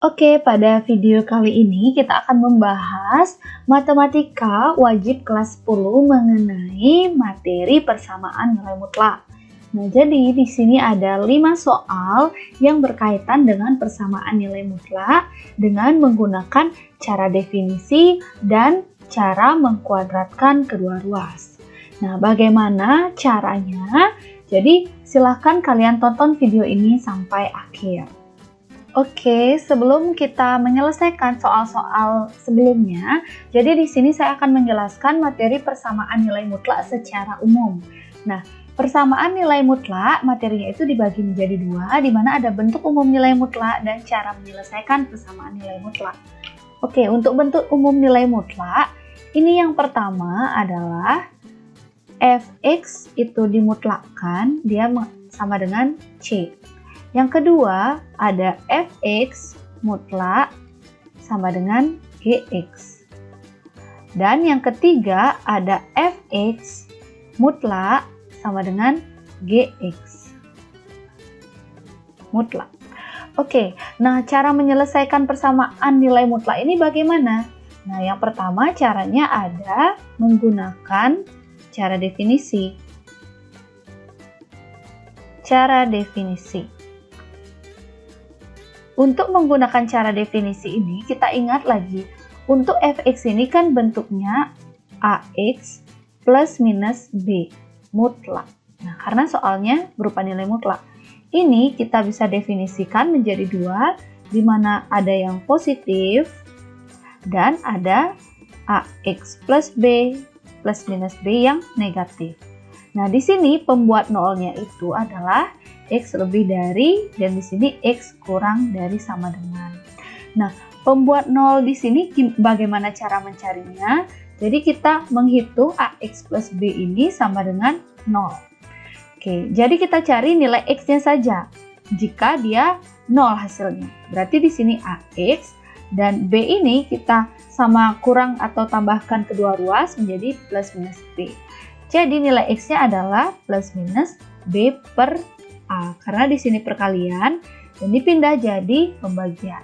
Oke, pada video kali ini kita akan membahas matematika wajib kelas 10 mengenai materi persamaan nilai mutlak. Nah, jadi di sini ada 5 soal yang berkaitan dengan persamaan nilai mutlak dengan menggunakan cara definisi dan cara mengkuadratkan kedua ruas. Nah, bagaimana caranya? Jadi, silahkan kalian tonton video ini sampai akhir. Oke, sebelum kita menyelesaikan soal-soal sebelumnya, jadi di sini saya akan menjelaskan materi persamaan nilai mutlak secara umum. Nah, persamaan nilai mutlak materinya itu dibagi menjadi dua, di mana ada bentuk umum nilai mutlak dan cara menyelesaikan persamaan nilai mutlak. Oke, untuk bentuk umum nilai mutlak, ini yang pertama adalah fx itu dimutlakkan, dia sama dengan c. Yang kedua, ada fx mutlak sama dengan gx. Dan yang ketiga, ada fx mutlak sama dengan gx. Mutlak. Oke, nah cara menyelesaikan persamaan nilai mutlak ini bagaimana? Nah, yang pertama caranya ada menggunakan cara definisi. Cara definisi. Untuk menggunakan cara definisi ini, kita ingat lagi, untuk fx ini kan bentuknya ax plus minus b, mutlak. Nah, karena soalnya berupa nilai mutlak. Ini kita bisa definisikan menjadi dua, di mana ada yang positif dan ada ax plus b plus minus b yang negatif. Nah, di sini pembuat nolnya itu adalah x lebih dari, dan di sini x kurang dari sama dengan. Nah, pembuat nol di sini bagaimana cara mencarinya? Jadi kita menghitung ax plus b ini sama dengan 0. Oke, jadi kita cari nilai x-nya saja. Jika dia 0 hasilnya, berarti di sini ax dan b ini kita sama kurang atau tambahkan kedua ruas menjadi plus minus b. Jadi nilai x-nya adalah plus minus b per a, karena di sini perkalian dan dipindah jadi pembagian.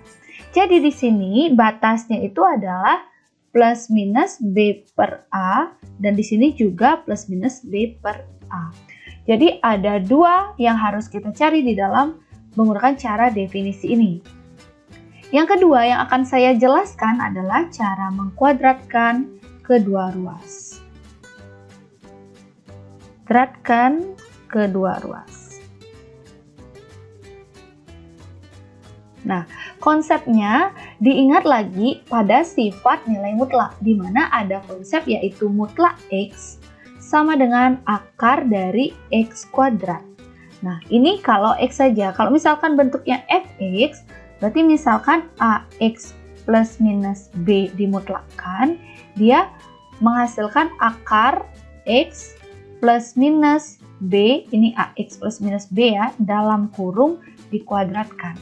Jadi di sini batasnya itu adalah plus minus b per a dan di sini juga plus minus b per a. Jadi ada dua yang harus kita cari di dalam menggunakan cara definisi ini. Yang kedua yang akan saya jelaskan adalah cara mengkuadratkan kedua ruas. Kuadratkan kedua ruas. Nah, konsepnya diingat lagi pada sifat nilai mutlak, di mana ada konsep yaitu mutlak x sama dengan akar dari x kuadrat. Nah, ini kalau x saja. Kalau misalkan bentuknya fx, berarti misalkan ax plus minus b dimutlakkan, dia menghasilkan akar x plus minus b, ini ax plus minus b ya, dalam kurung dikuadratkan.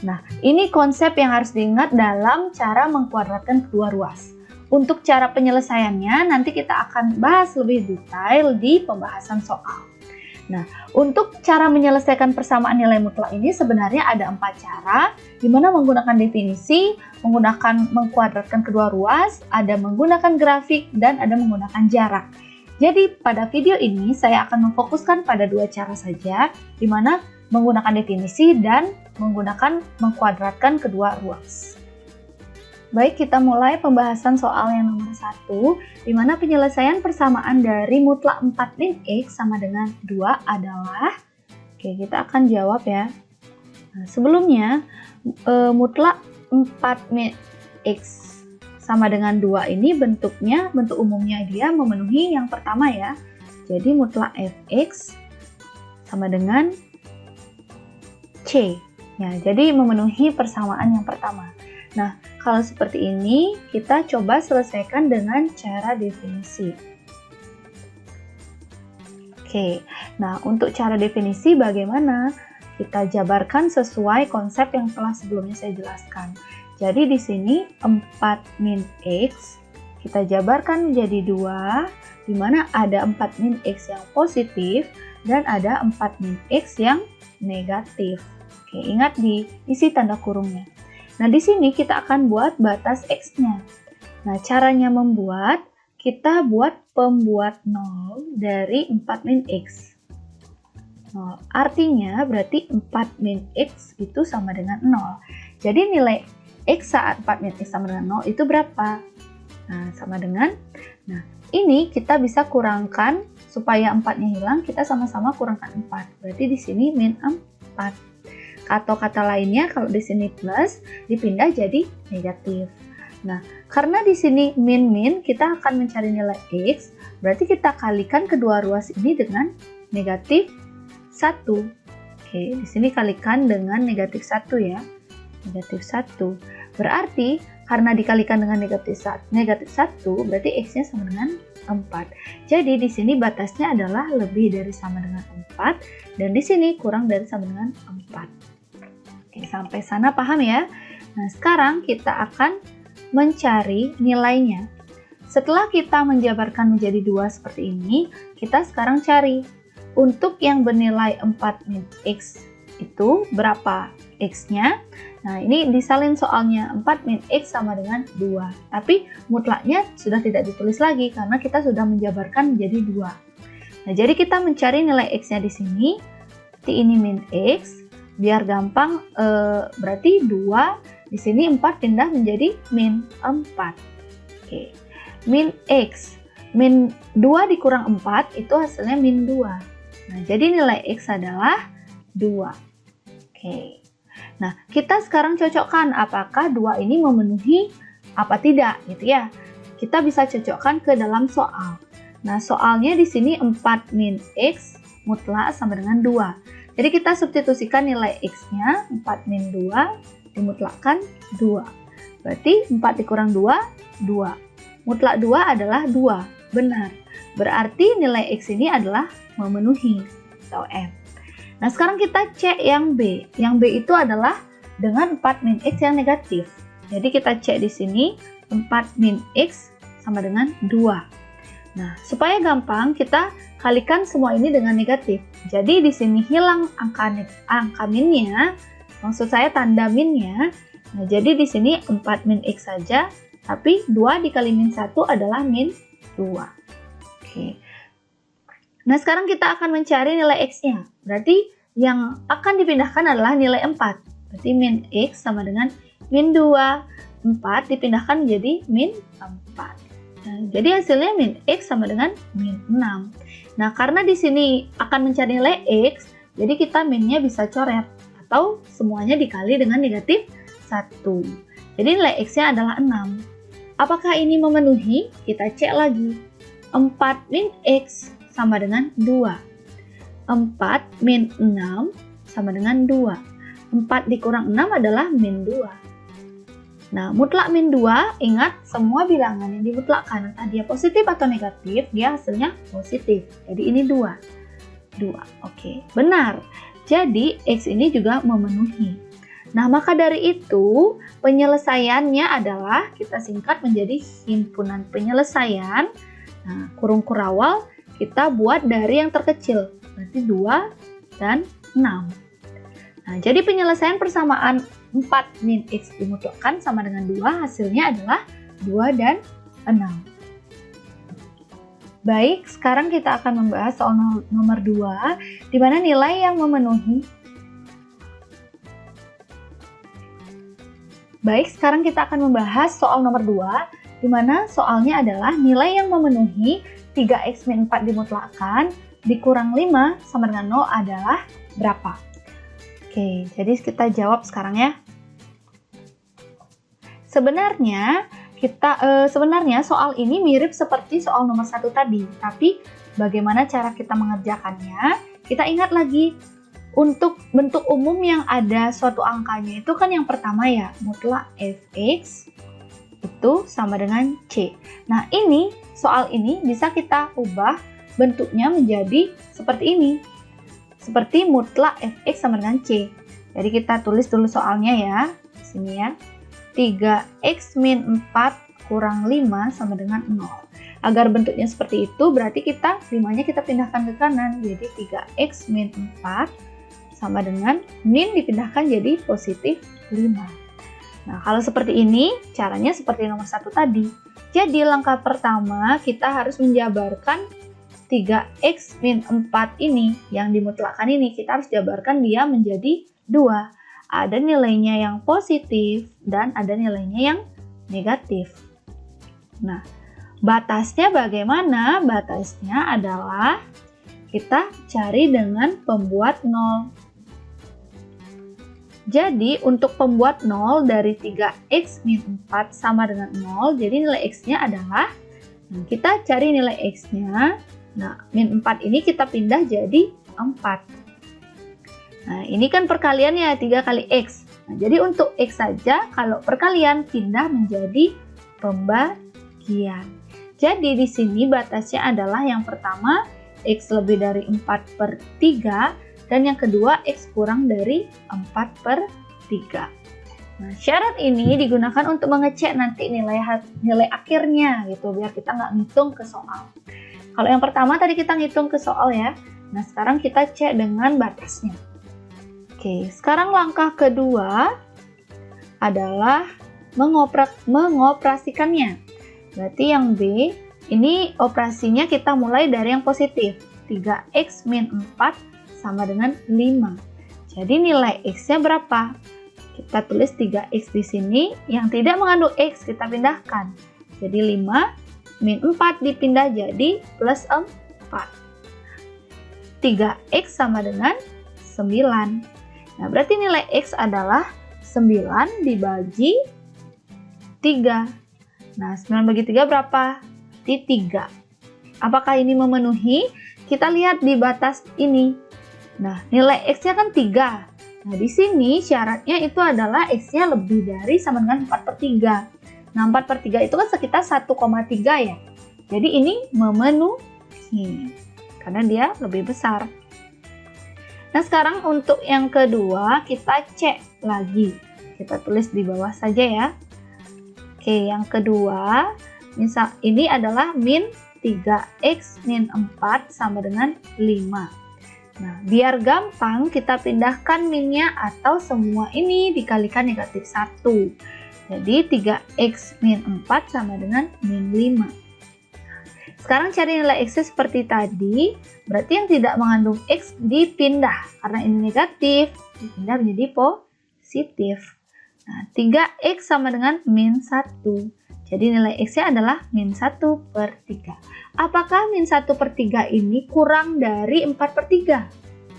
Nah, ini konsep yang harus diingat dalam cara mengkuadratkan kedua ruas. Untuk cara penyelesaiannya, nanti kita akan bahas lebih detail di pembahasan soal. Nah, untuk cara menyelesaikan persamaan nilai mutlak ini sebenarnya ada 4 cara, di mana menggunakan definisi, menggunakan mengkuadratkan kedua ruas, ada menggunakan grafik, dan ada menggunakan jarak. Jadi pada video ini saya akan memfokuskan pada 2 cara saja, di mana menggunakan definisi dan menggunakan mengkuadratkan kedua ruas. Baik, kita mulai pembahasan soal yang nomor 1, di mana penyelesaian persamaan dari mutlak 4 min x sama dengan 2 adalah, oke kita akan jawab ya. Nah, sebelumnya mutlak 4 min x sama dengan 2 ini bentuk umumnya dia memenuhi yang pertama ya. Jadi mutlak fx sama dengan c. Ya, jadi memenuhi persamaan yang pertama. Nah, kalau seperti ini kita coba selesaikan dengan cara definisi. Oke, nah untuk cara definisi bagaimana? Kita jabarkan sesuai konsep yang telah sebelumnya saya jelaskan. Jadi di sini 4 min x kita jabarkan menjadi 2, di mana ada 4 min x yang positif dan ada 4 min x yang negatif. Oke, ingat diisi tanda kurungnya. Nah, di sini kita akan buat batas X-nya. Nah, caranya membuat, kita buat pembuat 0 dari 4 min X. 0. Artinya berarti 4 min X itu sama dengan 0. Jadi nilai X saat 4 min X sama dengan 0 itu berapa? Nah, sama dengan, nah ini kita bisa kurangkan, supaya 4-nya hilang, kita sama-sama kurangkan 4. Berarti di sini min 4. Atau kata lainnya, kalau di sini plus, dipindah jadi negatif. Nah, karena di sini min-min, kita akan mencari nilai X, berarti kita kalikan kedua ruas ini dengan negatif 1. Oke, di sini kalikan dengan negatif 1 ya. Negatif 1. Berarti, karena dikalikan dengan negatif 1, berarti X-nya sama dengan 4. Jadi, di sini batasnya adalah lebih dari sama dengan 4, dan di sini kurang dari sama dengan 4. Oke, sampai sana paham ya? Nah, sekarang kita akan mencari nilainya. Setelah kita menjabarkan menjadi 2 seperti ini, kita sekarang cari. Untuk yang bernilai 4 min X itu berapa X-nya? Nah, ini disalin soalnya, 4 min X sama dengan 2. Tapi mutlaknya sudah tidak ditulis lagi, karena kita sudah menjabarkan menjadi 2. Nah, jadi kita mencari nilai X-nya di sini. Ini min X. Biar gampang, berarti 2, di sini 4 pindah menjadi min 4. Oke. Min X, min 2 dikurang 4, itu hasilnya min 2. Nah, jadi nilai X adalah 2. Oke. Nah, kita sekarang cocokkan apakah 2 ini memenuhi apa tidak, gitu ya. Kita bisa cocokkan ke dalam soal. Nah, soalnya di sini 4 min X mutlak sama dengan 2. Jadi kita substitusikan nilai X-nya, 4 min 2, dimutlakkan 2. Berarti 4 dikurang 2, 2. Mutlak 2 adalah 2, benar. Berarti nilai X ini adalah memenuhi, atau M. Nah, sekarang kita cek yang B. Yang B itu adalah dengan 4 min X yang negatif. Jadi kita cek di sini, 4 min X sama dengan 2. Nah, supaya gampang, kita kalikan semua ini dengan negatif. Jadi di sini hilang angka minnya, maksud saya tanda minnya. Nah, jadi di sini 4 min X saja, tapi 2 dikali min 1 adalah min 2. Oke. Nah, sekarang kita akan mencari nilai X-nya. Berarti yang akan dipindahkan adalah nilai 4. Berarti min X sama dengan min 2. 4 dipindahkan menjadi min 4. Nah, jadi hasilnya min X sama dengan min 6. Nah, karena di sini akan mencari nilai X, jadi kita minnya bisa coret. Atau semuanya dikali dengan negatif 1. Jadi nilai X-nya adalah 6. Apakah ini memenuhi? Kita cek lagi. 4 min X sama dengan 2. 4 min 6 sama dengan 2. 4 dikurang 6 adalah min 2. Nah, mutlak min 2, ingat semua bilangan yang dimutlakkan, entah dia positif atau negatif, dia hasilnya positif. Jadi ini 2. 2, oke. Benar. Jadi, X ini juga memenuhi. Nah, maka dari itu, penyelesaiannya adalah, kita singkat menjadi himpunan penyelesaian. Nah, kurung kurawal, kita buat dari yang terkecil. Berarti 2 dan 6. Nah, jadi penyelesaian persamaan 4 min X dimutlakkan sama dengan 2, hasilnya adalah 2 dan 6. Baik, sekarang kita akan membahas soal nomor 2, di mana nilai yang memenuhi. Baik, sekarang kita akan membahas soal nomor 2, di mana soalnya adalah nilai yang memenuhi 3x min 4 dimutlakkan, dikurang 5 sama dengan 0 adalah berapa? Oke, jadi kita jawab sekarang ya. Sebenarnya soal ini mirip seperti soal nomor 1 tadi, tapi bagaimana cara kita mengerjakannya? Kita ingat lagi, untuk bentuk umum yang ada suatu angkanya itu kan yang pertama ya, mutlak fx itu sama dengan c. Nah, soal ini bisa kita ubah bentuknya menjadi seperti ini. Seperti mutlak fx sama dengan c. Jadi kita tulis dulu soalnya ya. Di sini ya. 3x min 4 kurang 5 sama dengan 0. Agar bentuknya seperti itu, berarti 5-nya kita pindahkan ke kanan. Jadi 3x min 4 sama dengan min dipindahkan jadi positif 5. Nah, kalau seperti ini, caranya seperti nomor 1 tadi. Jadi, langkah pertama kita harus menjabarkan 3x min 4 ini, yang dimutlakkan ini, kita harus jabarkan dia menjadi 2. Ada nilainya yang positif dan ada nilainya yang negatif. Nah, batasnya bagaimana? Batasnya adalah kita cari dengan pembuat 0. Jadi, untuk pembuat 0 dari 3x min 4 sama dengan 0, jadi nilai x-nya adalah, nah, kita cari nilai x-nya, nah, min 4 ini kita pindah jadi 4. Nah, ini kan perkaliannya 3 kali x. Nah, jadi untuk x saja, kalau perkalian pindah menjadi pembagian. Jadi, di sini batasnya adalah yang pertama, x lebih dari 4/3, dan yang kedua, X kurang dari 4/3. Nah, syarat ini digunakan untuk mengecek nanti nilai akhirnya gitu, biar kita nggak ngitung ke soal. Kalau yang pertama tadi kita ngitung ke soal ya. Nah, sekarang kita cek dengan batasnya. Oke, sekarang langkah kedua adalah mengoperasikannya. Berarti yang B, ini operasinya kita mulai dari yang positif. 3x min 4 sama dengan 5. Jadi nilai x-nya berapa? Kita tulis 3x di sini, yang tidak mengandung x kita pindahkan. Jadi 5 min 4 dipindah jadi plus 4. 3x sama dengan 9. Nah, berarti nilai x adalah 9 dibagi 3. Nah, 9 bagi 3 berapa? Berarti 3. Apakah ini memenuhi? Kita lihat di batas ini. Nah, nilai x-nya kan 3. Nah, di sini syaratnya itu adalah x-nya lebih dari sama dengan 4/3. Nah, 4/3 itu kan sekitar 1,3 ya. Jadi ini memenuhi, karena dia lebih besar. Nah, sekarang untuk yang kedua, kita cek lagi. Kita tulis di bawah saja ya. Oke, yang kedua, misal ini adalah min 3x min 4 sama dengan 5. Nah, biar gampang kita pindahkan minnya atau semua ini dikalikan negatif 1. Jadi 3x min 4 sama dengan min 5. Sekarang cari nilai x seperti tadi, berarti yang tidak mengandung x dipindah. Karena ini negatif, dipindah menjadi positif. Nah, 3x sama dengan min 1. Jadi nilai x-nya adalah min 1/3. Apakah min 1/3 ini kurang dari 4/3?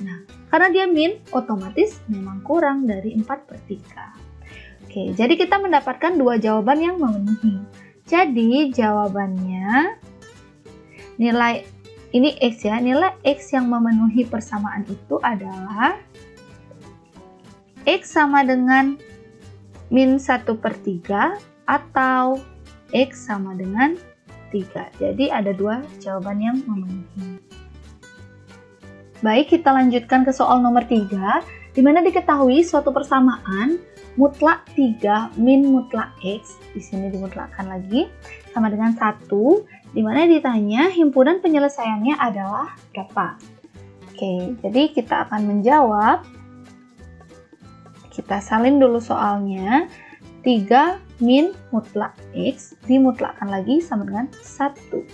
Nah, karena dia min, otomatis memang kurang dari 4/3. Oke, jadi kita mendapatkan dua jawaban yang memenuhi. Jadi jawabannya, nilai ini x ya, nilai x yang memenuhi persamaan itu adalah x sama dengan min 1/3 atau x sama dengan 3. Jadi ada dua jawaban yang memenuhi. Baik, kita lanjutkan ke soal nomor 3, di mana diketahui suatu persamaan mutlak 3 min mutlak x, di sini dimutlakkan lagi, sama dengan 1, di mana ditanya himpunan penyelesaiannya adalah berapa. Oke, jadi kita akan menjawab. Kita salin dulu soalnya. 3 min mutlak x dimutlakkan lagi sama dengan 1.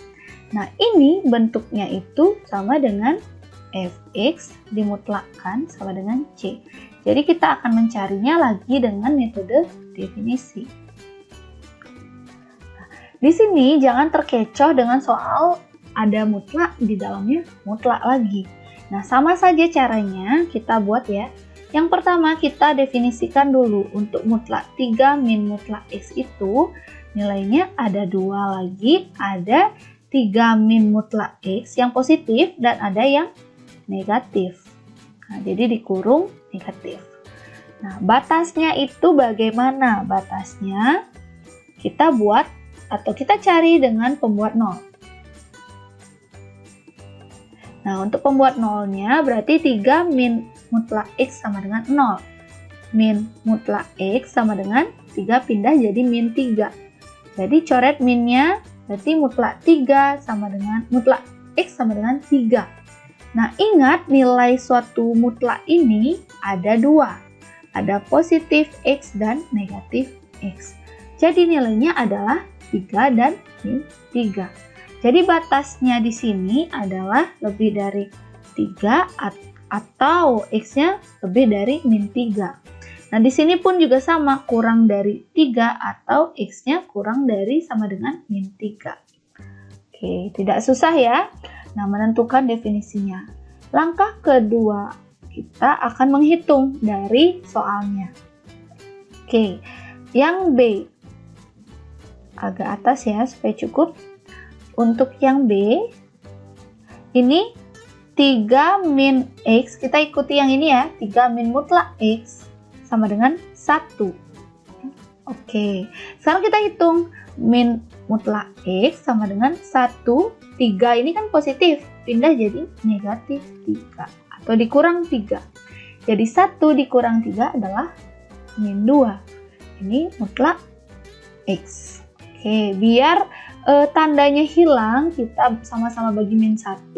Nah, ini bentuknya itu sama dengan fx dimutlakkan sama dengan c. Jadi kita akan mencarinya lagi dengan metode definisi. Nah, di sini jangan terkecoh dengan soal ada mutlak di dalamnya mutlak lagi. Nah, sama saja caranya kita buat ya. Yang pertama kita definisikan dulu untuk mutlak 3 min mutlak x itu nilainya ada 2 lagi, ada 3 min mutlak x yang positif dan ada yang negatif. Nah, jadi dikurung negatif. Nah, batasnya itu bagaimana? Batasnya kita buat atau kita cari dengan pembuat 0. Nah, untuk pembuat 0-nya berarti 3 min mutlak x sama dengan 0. Min mutlak x sama dengan 3 pindah jadi min 3. Jadi coret minnya berarti mutlak 3 sama dengan mutlak x sama dengan 3. Nah, ingat nilai suatu mutlak ini ada 2. Ada positif x dan negatif X. Jadi nilainya adalah 3 dan min 3. Jadi batasnya di sini adalah lebih dari 3 atau X-nya lebih dari min 3. Nah, di sini pun juga sama, kurang dari 3 atau X-nya kurang dari sama dengan min 3. Oke, tidak susah ya. Nah, menentukan definisinya. Langkah kedua, kita akan menghitung dari soalnya. Oke, yang B. Agak atas ya, supaya cukup. Untuk yang B, ini 3 min X, kita ikuti yang ini ya, 3 min mutlak X sama dengan 1. Oke, sekarang kita hitung min mutlak X sama dengan 1, 3 ini kan positif, pindah jadi negatif 3 atau dikurang 3. Jadi 1 dikurang 3 adalah min 2. Ini mutlak X. Oke, biar tandanya hilang, kita sama-sama bagi min 1,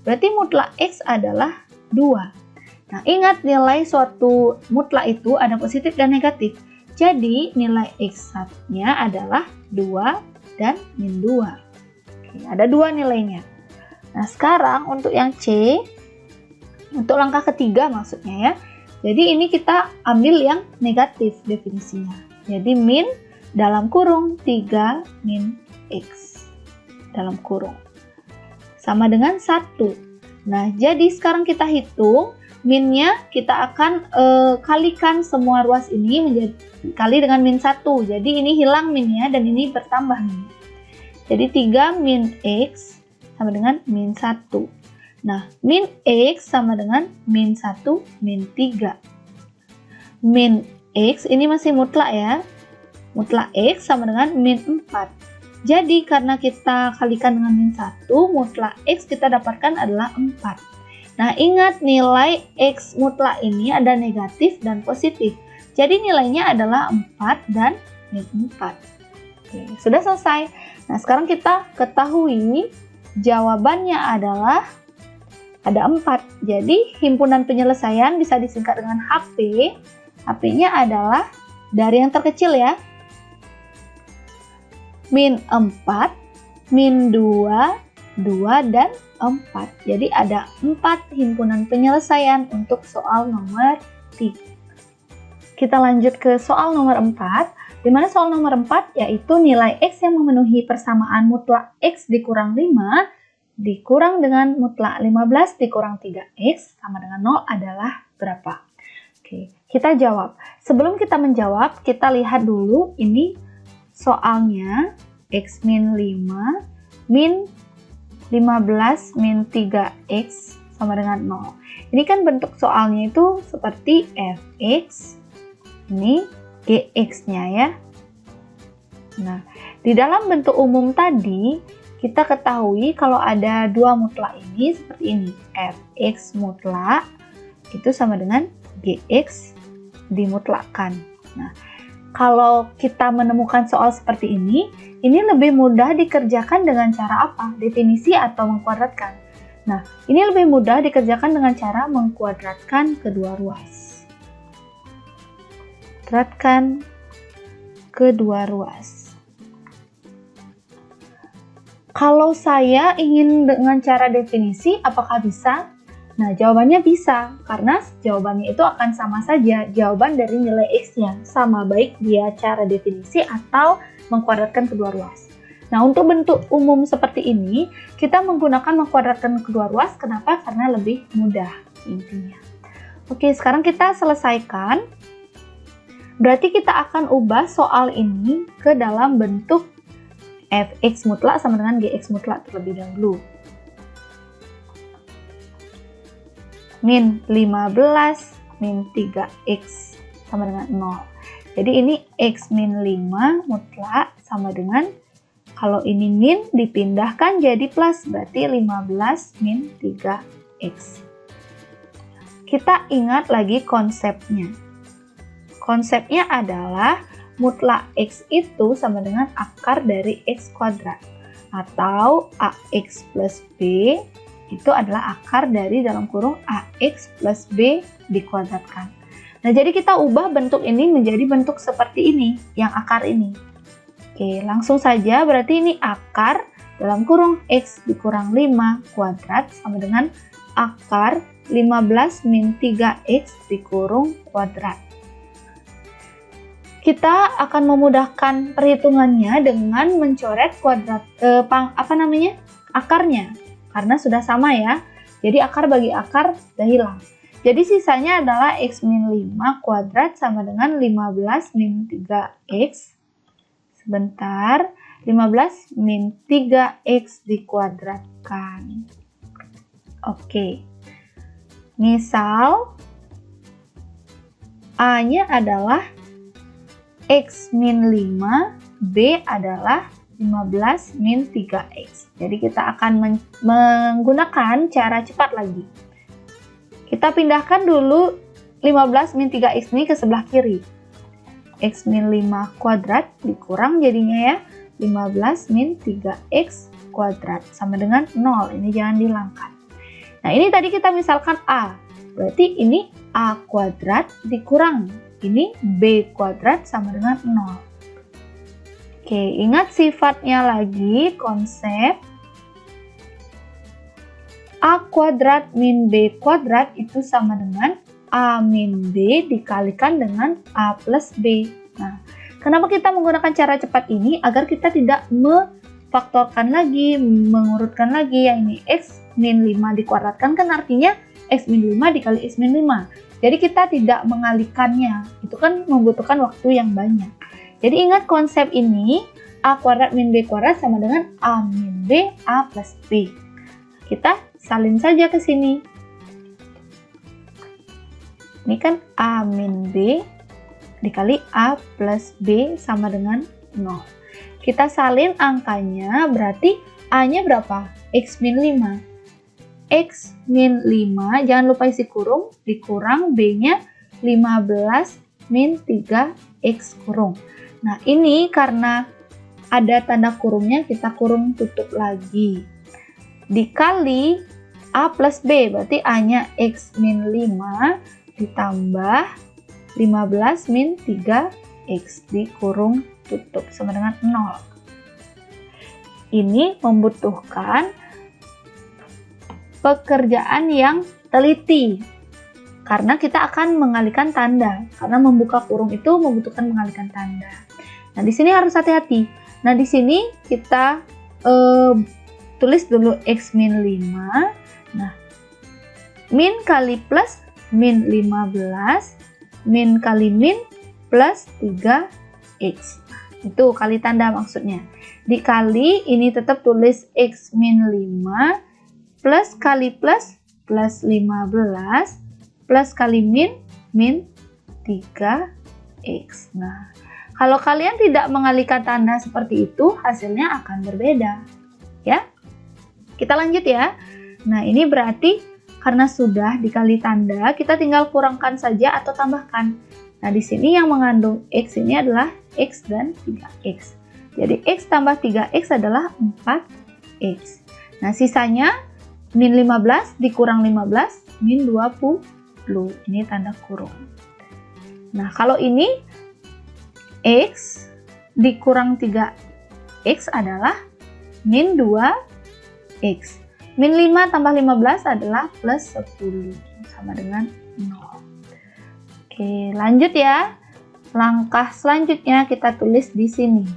berarti mutlak X adalah 2. Nah, ingat nilai suatu mutlak itu ada positif dan negatif. Jadi, nilai X-nya adalah 2 dan min 2. Oke, ada 2 nilainya. Nah, sekarang untuk yang C, untuk langkah ketiga maksudnya ya. Jadi, ini kita ambil yang negatif definisinya. Jadi, min dalam kurung 3 min X dalam kurung sama dengan 1. Nah, jadi sekarang kita hitung minnya, kita akan kalikan semua ruas ini menjadi kali dengan min 1. Jadi ini hilang minnya dan ini bertambah min. Jadi 3 min X sama dengan min 1. Nah, min X sama dengan min 1 min 3. Min X ini masih mutlak ya. Mutlak X sama dengan min 4. Jadi karena kita kalikan dengan min 1, mutlak X kita dapatkan adalah 4. Nah, ingat nilai X mutlak ini ada negatif dan positif. Jadi nilainya adalah 4 dan min 4. Oke, sudah selesai. Nah, sekarang kita ketahui jawabannya adalah ada 4. Jadi himpunan penyelesaian bisa disingkat dengan HP. HP-nya adalah dari yang terkecil ya. Min 4, min 2, 2, dan 4. Jadi ada 4 himpunan penyelesaian untuk soal nomor 3. Kita lanjut ke soal nomor 4, di mana soal nomor 4 yaitu nilai X yang memenuhi persamaan mutlak X dikurang 5 dikurang dengan mutlak 15 dikurang 3X sama dengan 0 adalah berapa? Oke, kita jawab. Sebelum kita menjawab, kita lihat dulu ini soalnya X min 5 min 15 min 3X sama dengan 0. Ini kan bentuk soalnya itu seperti Fx, ini Gx-nya ya. Nah, di dalam bentuk umum tadi, kita ketahui kalau ada dua mutlak ini seperti ini. Fx mutlak itu sama dengan Gx dimutlakkan. Nah, kalau kita menemukan soal seperti ini lebih mudah dikerjakan dengan cara apa? Definisi atau mengkuadratkan? Nah, ini lebih mudah dikerjakan dengan cara mengkuadratkan kedua ruas. Kuadratkan kedua ruas. Kalau saya ingin dengan cara definisi, apakah bisa? Nah, jawabannya bisa, karena jawabannya itu akan sama saja. Jawaban dari nilai X-nya sama baik dia cara definisi atau mengkuadratkan kedua ruas. Nah, untuk bentuk umum seperti ini, kita menggunakan mengkuadratkan kedua ruas. Kenapa? Karena lebih mudah intinya. Oke, sekarang kita selesaikan. Berarti kita akan ubah soal ini ke dalam bentuk Fx mutlak sama dengan Gx mutlak terlebih dahulu. Min 15 min 3x sama dengan 0. Jadi ini x min 5 mutlak sama dengan, kalau ini min dipindahkan jadi plus, berarti 15 min 3x. Kita ingat lagi konsepnya. Konsepnya adalah mutlak x itu sama dengan akar dari x kuadrat, atau ax plus b itu adalah akar dari dalam kurung ax plus b dikuadratkan. Nah, jadi kita ubah bentuk ini menjadi bentuk seperti ini, yang akar ini. Oke, langsung saja berarti ini akar dalam kurung X dikurang 5 kuadrat sama dengan akar 15 min 3X dikurung kuadrat. Kita akan memudahkan perhitungannya dengan mencoret kuadrat akarnya, karena sudah sama ya. Jadi akar bagi akar sudah hilang. Jadi sisanya adalah X min 5 kuadrat sama dengan 15 min 3X. Sebentar, 15 min 3X dikuadratkan. Oke. Misal, A-nya adalah X min 5, B adalah 15 min 3X. Jadi kita akan menggunakan cara cepat lagi. Kita pindahkan dulu 15 min 3X ini ke sebelah kiri. X min 5 kuadrat dikurang jadinya ya 15 min 3X kuadrat sama dengan 0. Ini jangan dihilangkan. Nah, ini tadi kita misalkan A. Berarti ini A kuadrat dikurang. Ini B kuadrat sama dengan 0. Oke, ingat sifatnya lagi, konsep A kuadrat min B kuadrat itu sama dengan A min B dikalikan dengan A plus B. Nah, kenapa kita menggunakan cara cepat ini? Agar kita tidak memfaktorkan lagi, mengurutkan lagi. Yang ini X min 5 dikuadratkan kan artinya X min 5 dikali X min 5. Jadi kita tidak mengalikannya. Itu kan membutuhkan waktu yang banyak. Jadi ingat konsep ini, A kuadrat min B kuadrat sama dengan A min B, A plus B. Kita salin saja ke sini. Ini kan A min B dikali A plus B sama dengan 0. Kita salin angkanya, berarti A-nya berapa? X min 5. X min 5, jangan lupa isi kurung, dikurang B-nya 15 min 3X kurung. Nah, ini karena ada tanda kurungnya, kita kurung tutup lagi. Dikali A plus B, berarti A-nya X min 5 ditambah 15 min 3X dikurung tutup sama dengan 0. Ini membutuhkan pekerjaan yang teliti. Karena kita akan mengalihkan tanda. Karena membuka kurung itu membutuhkan mengalihkan tanda. Nah, di sini harus hati-hati. Nah, di sini kita tulis dulu X min 5. Nah, min kali plus min 15, min kali min plus 3X. Itu kali tanda maksudnya. Dikali, ini tetap tulis X min 5, plus kali plus 15, plus kali min 3X. Nah, kalau kalian tidak mengalihkan tanda seperti itu, hasilnya akan berbeda. Ya, kita lanjut ya. Nah, ini berarti karena sudah dikali tanda, kita tinggal kurangkan saja atau tambahkan. Nah, di sini yang mengandung X ini adalah X dan 3X. Jadi, X tambah 3X adalah 4X. Nah, sisanya min 15 dikurang 15, min 20. Ini tanda kurung. Nah, kalau ini X dikurang 3X adalah min 2X. Min 5 tambah 15 adalah plus 10, sama dengan 0. Oke, lanjut ya. Langkah selanjutnya kita tulis di sini.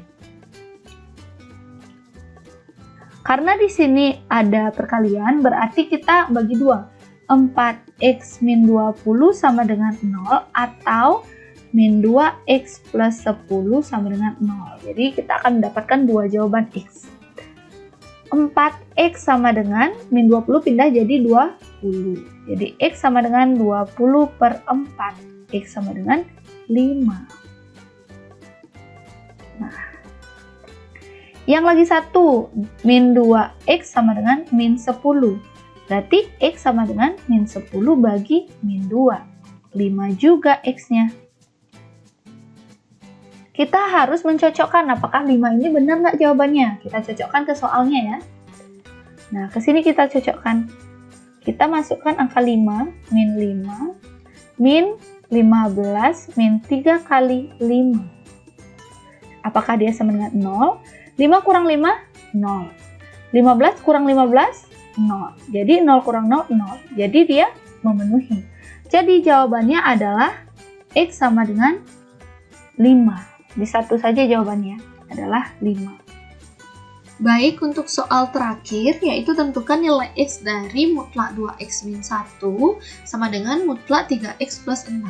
Karena di sini ada perkalian, berarti kita bagi dua. 4x min 20 sama dengan 0 atau min 2x plus 10 sama dengan 0. Jadi kita akan mendapatkan dua jawaban x. 4x sama dengan min 20 pindah jadi 20. Jadi x sama dengan 20 per 4. X sama dengan 5. Nah, yang lagi satu, min 2x sama dengan min 10. Berarti x sama dengan min 10 bagi min 2. 5 juga x-nya. Kita harus mencocokkan apakah 5 ini benar nggak jawabannya. Kita cocokkan ke soalnya ya. Nah, ke sini kita cocokkan. Kita masukkan angka 5, min 5, min 15 min 3 kali 5. Apakah dia sama dengan 0? 5 kurang 5, 0. 15 kurang 15, 0. Jadi 0 kurang 0, 0. Jadi dia memenuhi. Jadi jawabannya adalah X sama dengan 5. Di satu saja jawabannya adalah 5. Baik, untuk soal terakhir, yaitu tentukan nilai X dari mutlak 2X min 1 sama dengan mutlak 3X plus 6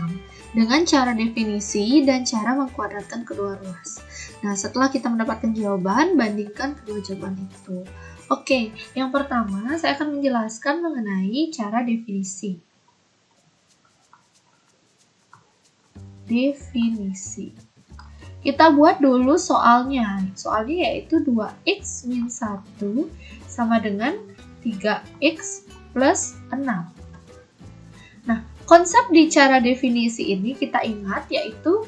dengan cara definisi dan cara mengkuadratkan kedua ruas. Nah, setelah kita mendapatkan jawaban, bandingkan kedua jawaban itu. Oke, yang pertama saya akan menjelaskan mengenai cara definisi. Kita buat dulu soalnya. Soalnya yaitu 2X min 1 sama dengan 3X plus 6. Nah, konsep di cara definisi ini kita ingat yaitu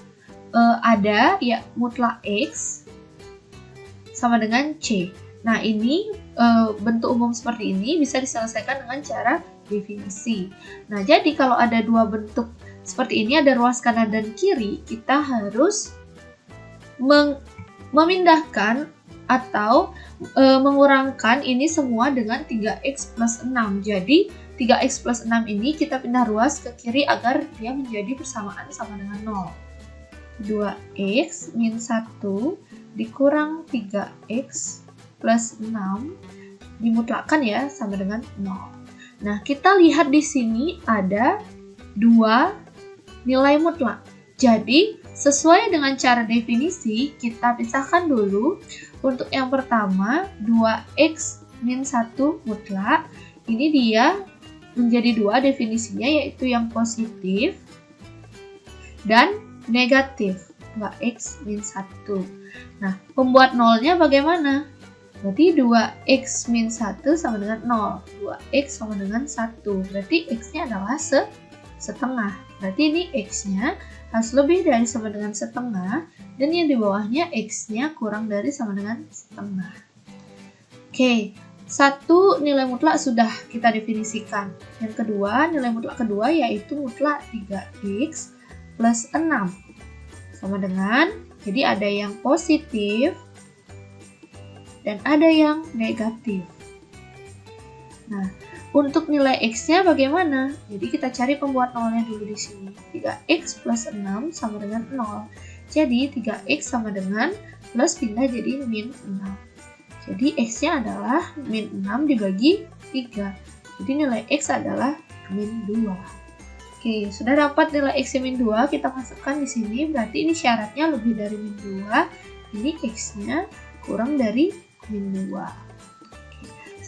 ada ya mutlak X sama dengan C. Nah, ini bentuk umum seperti ini bisa diselesaikan dengan cara definisi. Nah, jadi kalau ada dua bentuk seperti ini, ada ruas kanan dan kiri, kita harus memindahkan atau mengurangkan ini semua dengan 3X plus 6. Jadi 3X plus 6 ini kita pindah ruas ke kiri agar dia menjadi persamaan sama dengan 0. 2X min 1 dikurang 3X plus 6 dimutlakkan ya sama dengan 0. Nah, kita lihat di sini ada dua nilai mutlak. Jadi, sesuai dengan cara definisi, kita pisahkan dulu. Untuk yang pertama, 2X min 1 mutlak. Ini dia menjadi dua definisinya, yaitu yang positif dan negatif. 2X min 1. Nah, pembuat nolnya bagaimana? Berarti 2X min 1 sama dengan 0. 2X sama dengan 1. Berarti X-nya adalah setengah. Berarti ini X-nya harus lebih dari sama dengan setengah, dan yang di bawahnya X-nya kurang dari sama dengan setengah. Oke, satu nilai mutlak sudah kita definisikan. Yang kedua, nilai mutlak kedua yaitu mutlak 3X plus 6. Sama dengan, jadi ada yang positif dan ada yang negatif. Nah, untuk nilai X-nya bagaimana? Jadi kita cari pembuat nolnya dulu di sini. 3X plus 6 sama dengan 0. Jadi 3X sama dengan plus pindah jadi min 6. Jadi X-nya adalah min 6 dibagi 3. Jadi nilai X adalah min 2. Oke, sudah dapat nilai X-nya min 2, kita masukkan di sini. Berarti ini syaratnya lebih dari min 2. Jadi X-nya kurang dari min 2.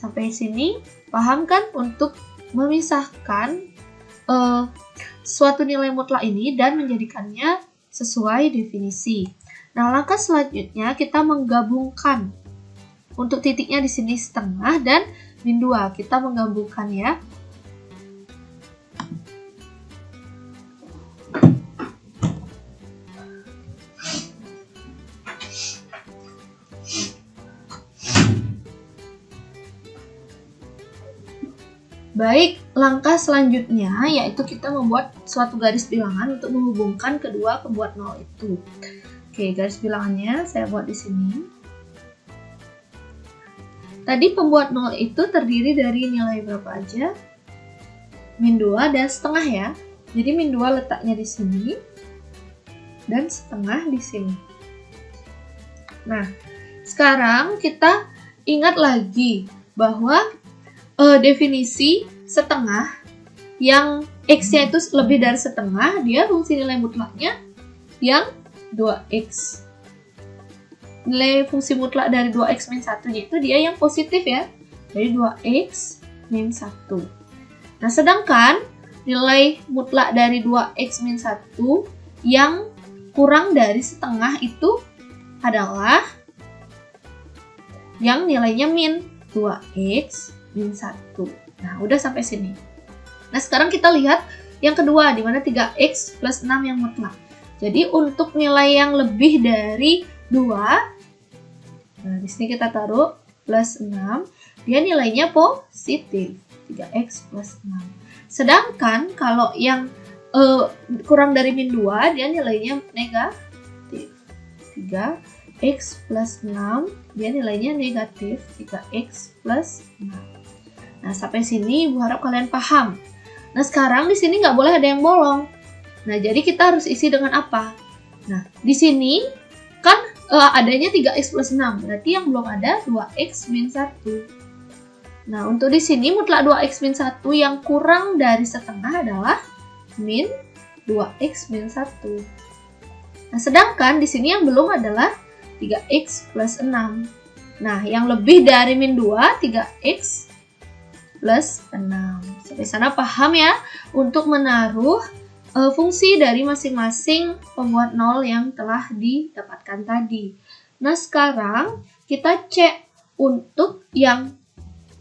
Sampai sini paham kan untuk memisahkan suatu nilai mutlak ini dan menjadikannya sesuai definisi. Nah, langkah selanjutnya kita menggabungkan. Untuk titiknya di sini setengah dan min 2. Kita menggabungkan ya. Baik, langkah selanjutnya yaitu kita membuat suatu garis bilangan untuk menghubungkan kedua pembuat nol itu. Oke, garis bilangannya saya buat di sini. Tadi pembuat nol itu terdiri dari nilai berapa aja? Min 2 dan setengah ya. Jadi min 2 letaknya di sini dan setengah di sini. Nah, sekarang kita ingat lagi bahwa definisi setengah yang X-nya itu lebih dari setengah, dia fungsi nilai mutlaknya yang 2X. Nilai fungsi mutlak dari 2X min 1 itu dia yang positif ya, dari 2X min 1. Nah, sedangkan nilai mutlak dari 2X min 1 yang kurang dari setengah itu adalah yang nilainya min 2X min 1. Nah, udah sampai sini. Nah, sekarang kita lihat yang kedua, di mana 3X plus 6 yang mutlak. Jadi, untuk nilai yang lebih dari 2, nah, di sini kita taruh plus 6, dia nilainya positif, 3X plus 6. Sedangkan, kalau yang kurang dari min 2, dia nilainya negatif. 3x plus 6, dia nilainya negatif 3x plus 6. Nah, sampai sini Ibu harap kalian paham. Nah, sekarang di sini nggak boleh ada yang bolong. Nah, jadi kita harus isi dengan apa? Nah, di sini kan adanya 3x plus 6, berarti yang belum ada 2x min 1. Nah, untuk di sini mutlak 2x min 1 yang kurang dari setengah adalah min 2x min 1. Nah, sedangkan di sini yang belum adalah 3x plus 6. Nah, yang lebih dari min 2, 3x plus 6. Sampai sana paham ya? Untuk menaruh fungsi dari masing-masing pembuat 0 yang telah didapatkan tadi. Nah, sekarang kita cek untuk yang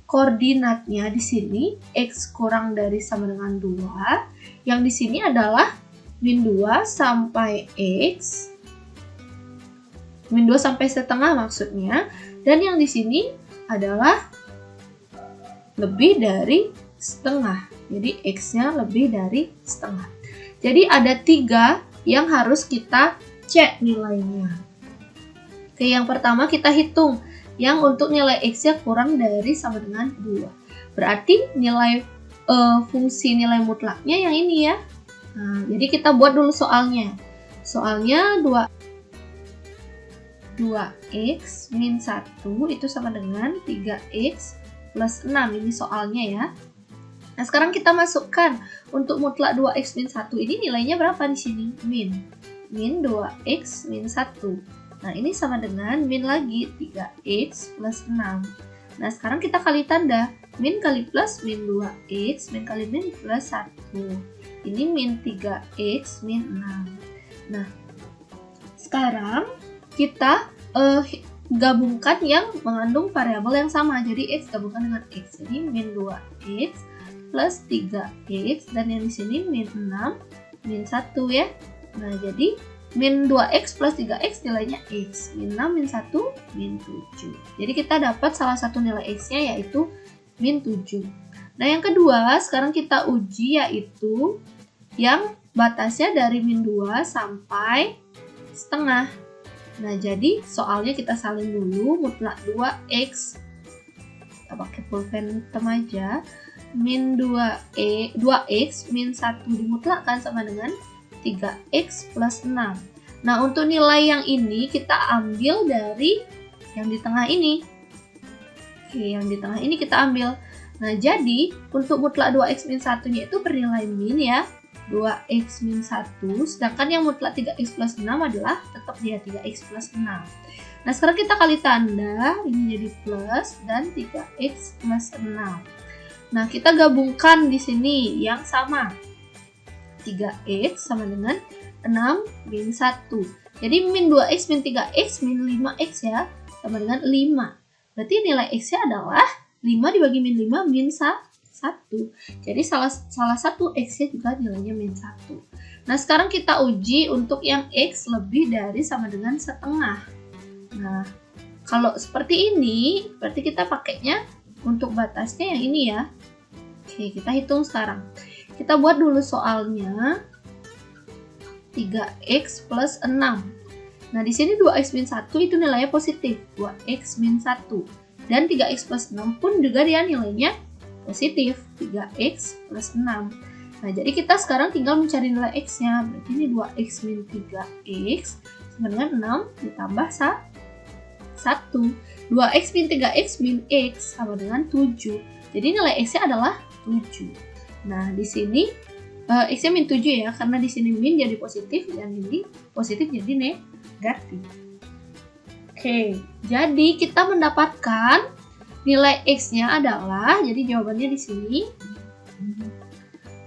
koordinatnya di sini x kurang dari sama dengan 2. Yang di sini adalah min 2 sampai x. Min 2 sampai setengah maksudnya. Dan yang di sini adalah lebih dari setengah. Jadi x-nya lebih dari setengah. Jadi ada 3 yang harus kita cek nilainya. Oke, yang pertama kita hitung yang untuk nilai x-nya kurang dari sama dengan 2. Berarti nilai fungsi nilai mutlaknya yang ini ya. Nah, jadi kita buat dulu soalnya. Soalnya 2x min 1 itu sama dengan 3x plus 6. Ini soalnya ya. Nah, sekarang kita masukkan untuk mutlak 2x min 1 ini nilainya berapa di sini? Min 2x min 1. Nah, ini sama dengan min lagi 3x plus 6. Nah, sekarang kita kali tanda. Min kali plus min 2x, min kali min plus 1. Ini min 3x min 6. Nah, sekarang kita gabungkan yang mengandung variabel yang sama. Jadi x gabungkan dengan x. Jadi min 2x plus 3x, dan yang di sini min 6, min 1 ya. Nah, jadi min 2x plus 3x nilainya x. Min 6, min 1, min 7. Jadi kita dapat salah satu nilai x-nya yaitu min 7. Nah, yang kedua sekarang kita uji yaitu yang batasnya dari min 2 sampai setengah. Nah, jadi soalnya kita salin dulu mutlak 2x. Kita pakai pulpen hitam aja. Min 2x min 1 dimutlakkan sama dengan 3x plus 6. Nah, untuk nilai yang ini kita ambil dari yang di tengah ini. Oke, yang di tengah ini kita ambil. Nah, jadi untuk mutlak 2x min 1-nya itu bernilai min ya. 2x min 1, sedangkan yang mutlak 3x plus 6 adalah tetap dia 3x plus 6. Nah, sekarang kita kali tanda, ini jadi plus dan 3x plus 6. Nah, kita gabungkan di sini yang sama. 3x sama dengan 6 min 1. Jadi min 2x min 3x min 5x ya, sama dengan 5. Berarti nilai x-nya adalah 5 dibagi min 5 min 1. Jadi salah satu x-nya juga nilainya min 1. Nah, sekarang kita uji untuk yang x lebih dari sama dengan setengah. Nah, kalau seperti ini, berarti kita pakainya untuk batasnya yang ini ya. Oke, kita hitung sekarang. Kita buat dulu soalnya. 3x plus 6. Nah, di sini 2x min 1 itu nilainya positif. 2x min 1. Dan 3x plus 6 pun juga dia nilainya positif. 3x plus 6. Nah, jadi kita sekarang tinggal mencari nilai x-nya. Berarti ini 2x min 3x sama dengan 6 ditambah 1. 2x min 3x min x sama dengan 7. Jadi nilai x-nya adalah 7. Nah, di sini x-nya min 7 ya, karena di sini min jadi positif dan ini positif jadi negatif. Oke, jadi kita mendapatkan nilai x-nya adalah, jadi jawabannya di sini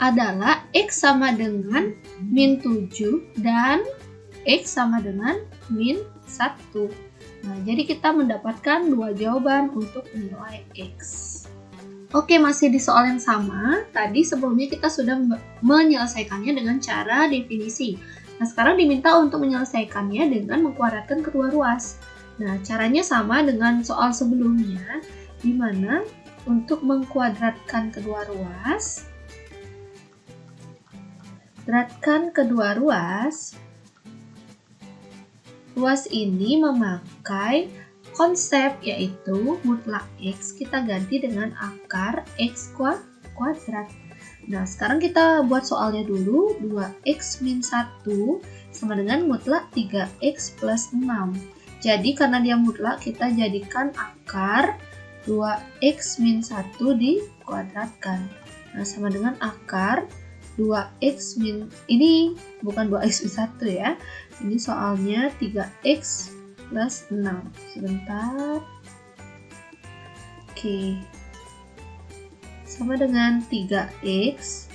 adalah x sama dengan min 7 dan x sama dengan min 1. Nah, jadi kita mendapatkan dua jawaban untuk nilai x. Oke, masih di soal yang sama. Tadi sebelumnya kita sudah menyelesaikannya dengan cara definisi. Nah, sekarang diminta untuk menyelesaikannya dengan mengkuadratkan kedua ruas. Nah, caranya sama dengan soal sebelumnya, di mana untuk mengkuadratkan kedua ruas, mengkuadratkan kedua ruas, ruas ini memakai konsep yaitu mutlak X kita ganti dengan akar X kuadrat. Nah, sekarang kita buat soalnya dulu. 2X min 1 sama dengan mutlak 3X plus 6. Jadi karena dia mutlak, kita jadikan akar 2X min 1 dikuadratkan. Nah, sama dengan akar 2X min, ini bukan 2X min 1 ya. Ini soalnya 3X plus 6. Sebentar. Oke. Sama dengan 3X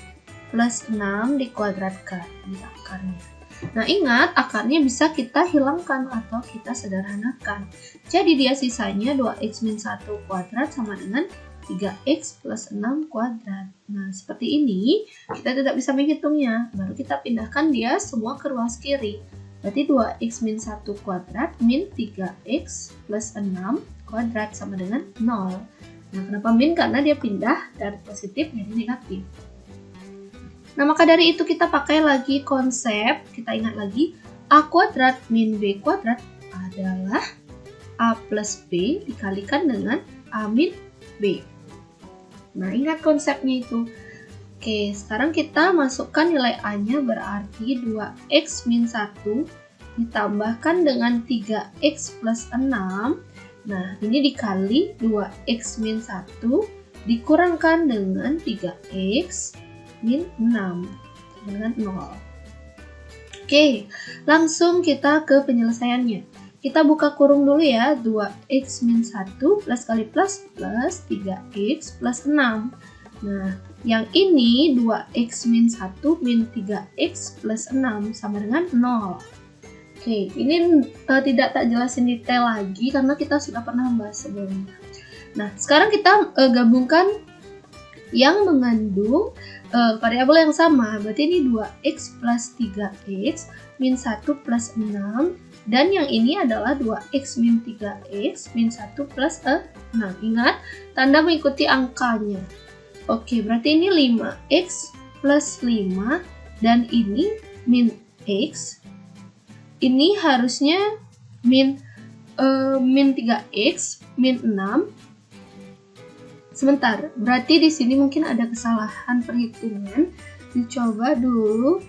plus 6 dikuadratkan. Ini akarnya. Nah, ingat akarnya bisa kita hilangkan atau kita sederhanakan. Jadi dia sisanya 2X min 1 kuadrat sama dengan 3X plus 6 kuadrat. Nah, seperti ini kita tidak bisa menghitungnya. Baru kita pindahkan dia semua ke ruas kiri. Berarti 2X min 1 kuadrat min 3X plus 6 kuadrat sama dengan 0. Nah, kenapa min? Karena dia pindah dari positif jadi negatif. Nah, maka dari itu kita pakai lagi konsep, kita ingat lagi, A kuadrat min B kuadrat adalah A plus B dikalikan dengan A min B. Nah, ingat konsepnya itu. Oke, sekarang kita masukkan nilai A-nya berarti 2X min 1 ditambahkan dengan 3X plus 6. Nah, ini dikali 2X min 1 dikurangkan dengan 3X min 6 dengan 0. Oke, langsung kita ke penyelesaiannya. Kita buka kurung dulu ya, 2X min 1 plus kali plus 3X plus 6. Nah, yang ini 2X min 1 min 3X plus 6 sama dengan 0. Oke, ini tidak tak jelasin detail lagi karena kita sudah pernah membahas sebelumnya. Nah, sekarang kita gabungkan yang mengandung variabel yang sama. Berarti ini 2X plus 3X min 1 plus 6. Dan yang ini adalah 2X min 3X min 1 plus 6. Ingat, tanda mengikuti angkanya. Oke, berarti ini 5X plus 5 dan ini min X. Ini harusnya min 3X min 6. Sebentar, berarti di sini mungkin ada kesalahan perhitungan. Dicoba dulu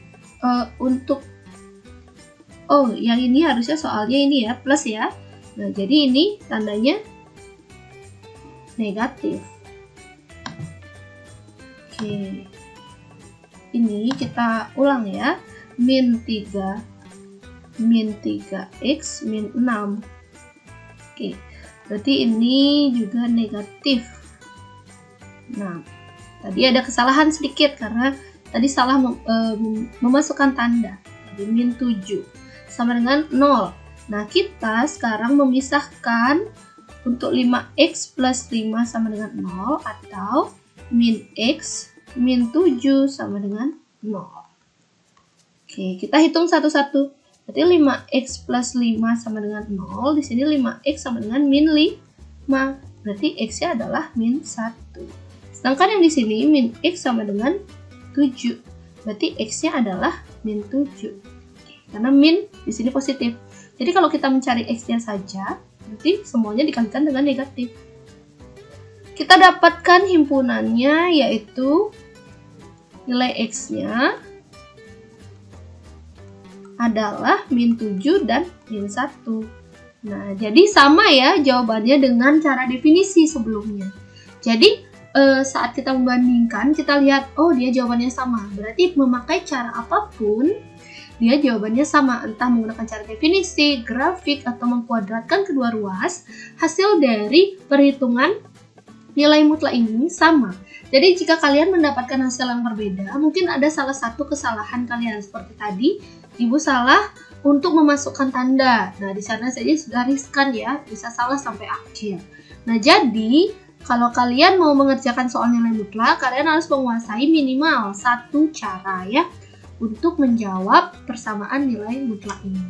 untuk yang ini harusnya soalnya ini ya, plus ya. Nah, jadi ini tandanya negatif. Oke. Ini kita ulang ya. Min 3 min 3x min 6. Oke. Berarti ini juga negatif. Nah, tadi ada kesalahan sedikit karena tadi salah memasukkan tanda. Jadi min 7 sama dengan 0. Nah, kita sekarang memisahkan untuk 5x plus 5 sama dengan 0 atau min x min 7 sama dengan 0. Oke, kita hitung satu-satu. Berarti 5x plus 5 sama dengan 0. Di sini 5x sama dengan min 5. Berarti x-nya adalah min 1. Sedangkan yang di sini min x sama dengan 7. Berarti x-nya adalah min 7. Karena min di sini positif. Jadi kalau kita mencari x-nya saja, berarti semuanya dikalikan dengan negatif. Kita dapatkan himpunannya yaitu nilai x-nya adalah min 7 dan min 1. Nah, jadi sama ya jawabannya dengan cara definisi sebelumnya. Jadi saat kita membandingkan, kita lihat, oh dia jawabannya sama. Berarti memakai cara apapun, dia jawabannya sama. Entah menggunakan cara definisi, grafik, atau mengkuadratkan kedua ruas, hasil dari perhitungan nilai mutlak ini sama. Jadi jika kalian mendapatkan hasil yang berbeda, mungkin ada salah satu kesalahan kalian. Seperti tadi, Ibu salah untuk memasukkan tanda. Nah, di sana saja sudah riskan ya, bisa salah sampai akhir. Nah, jadi kalau kalian mau mengerjakan soal nilai mutlak, kalian harus menguasai minimal satu cara ya untuk menjawab persamaan nilai mutlak ini.